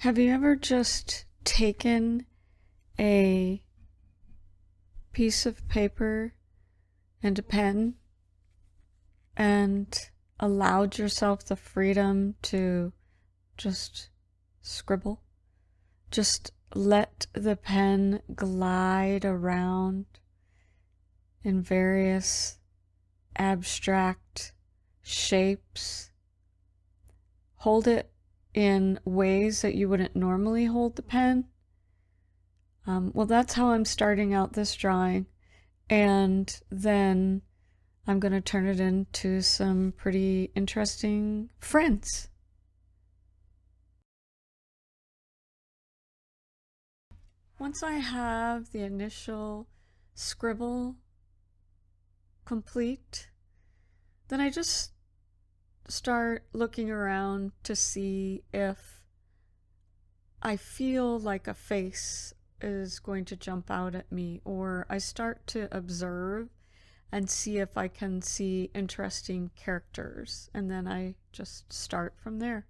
Have you ever just taken a piece of paper and a pen and allowed yourself the freedom to just scribble? Just let the pen glide around in various abstract shapes. Hold it in ways that you wouldn't normally hold the pen. Well, that's how I'm starting out this drawing. And then I'm going to turn it into some pretty interesting friends. Once I have the initial scribble complete, then I just start looking around to see if I feel like a face is going to jump out at me, or I start to observe and see if I can see interesting characters, and then I just start from there.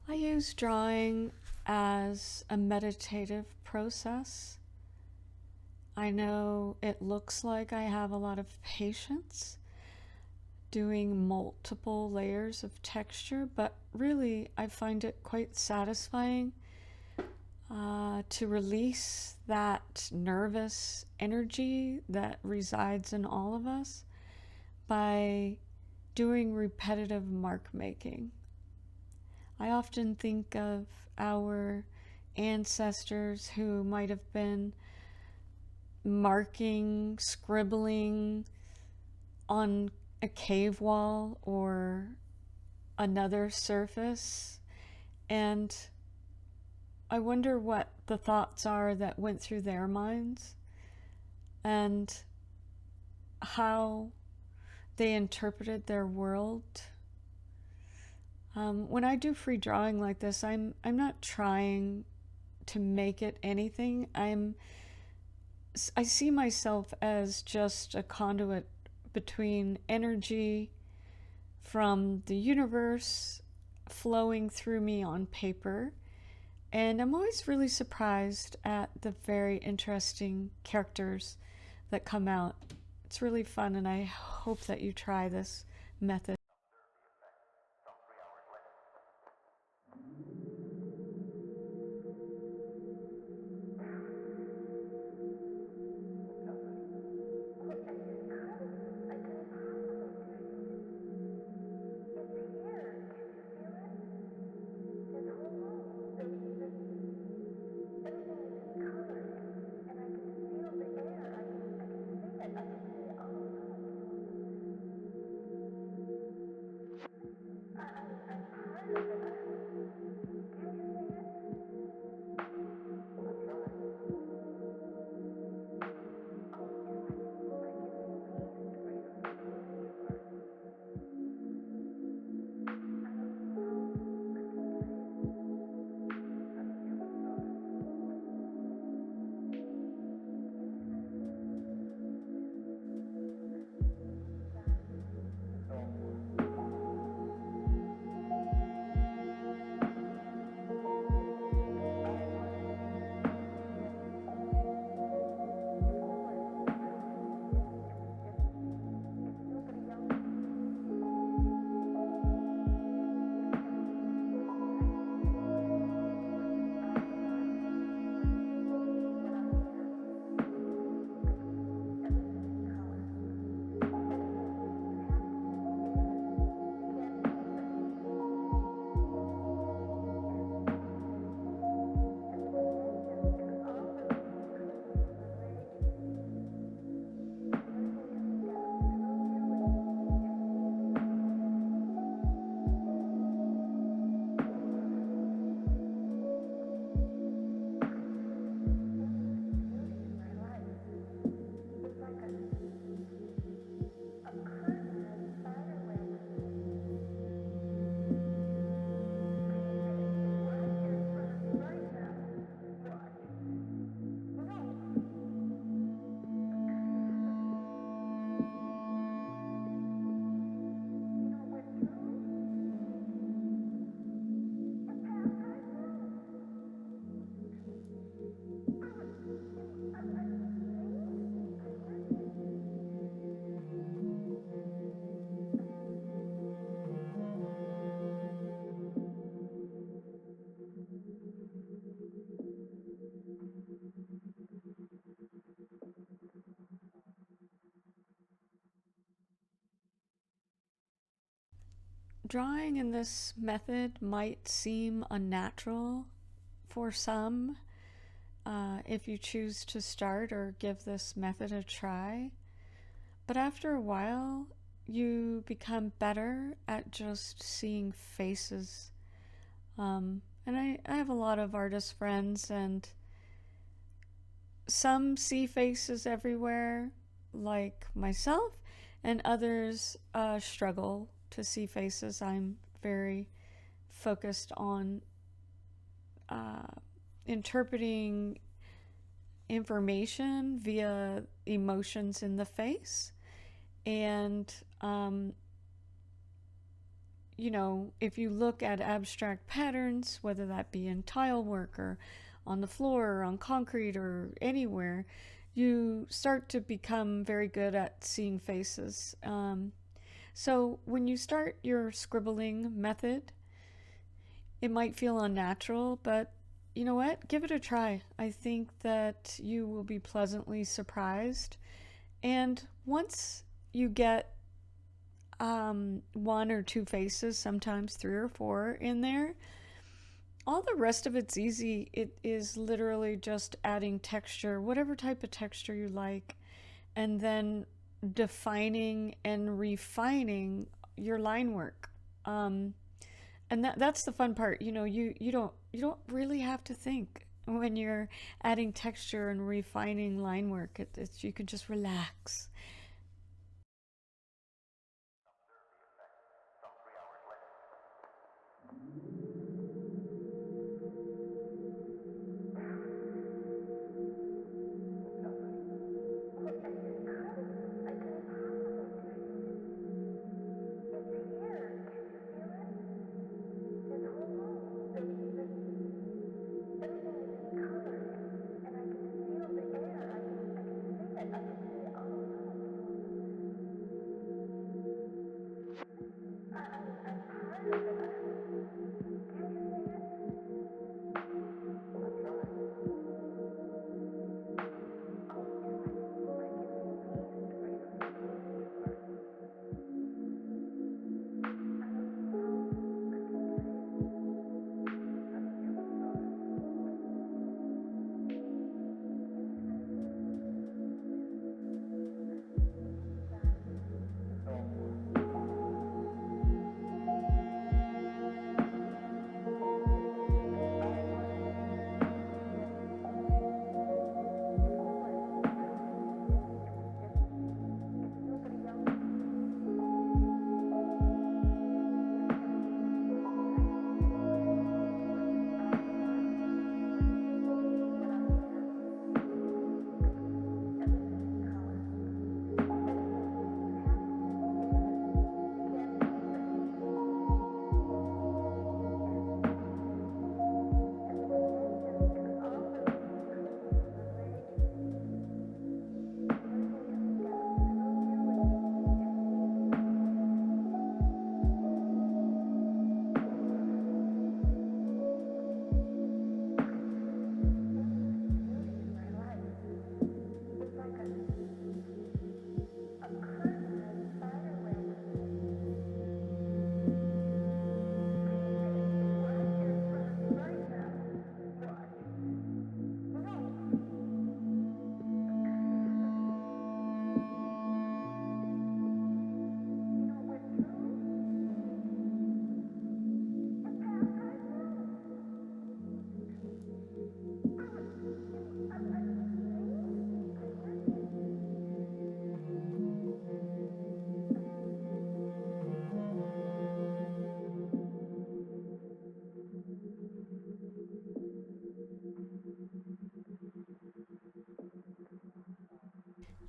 I use drawing as a meditative process. I know it looks like I have a lot of patience doing multiple layers of texture, but really I find it quite satisfying to release that nervous energy that resides in all of us by doing repetitive mark making. I often think of our ancestors who might have been marking, scribbling on a cave wall or another surface, and I wonder what the thoughts are that went through their minds and how they interpreted their world. When I do free drawing like this, I'm not trying to make it anything. I see myself as just a conduit between energy from the universe flowing through me on paper. And I'm always really surprised at the very interesting characters that come out. It's really fun, and I hope that you try this method. Drawing in this method might seem unnatural for some if you choose to start or give this method a try. But after a while, you become better at just seeing faces. And I have a lot of artist friends, and some see faces everywhere, like myself, and others struggle to see faces. I'm very focused on interpreting information via emotions in the face. And, you know, if you look at abstract patterns, whether that be in tile work or on the floor or on concrete or anywhere, you start to become very good at seeing faces. So when you start your scribbling method, it might feel unnatural, but you know what? Give it a try. I think that you will be pleasantly surprised. And once you get one or two faces, sometimes three or four in there, all the rest of it's easy. It is literally just adding texture, whatever type of texture you like, and then defining and refining your line work. And that's the fun part. You know, you don't really have to think when you're adding texture and refining line work. You can just relax.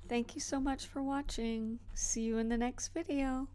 Thank you so much for watching. See you in the next video.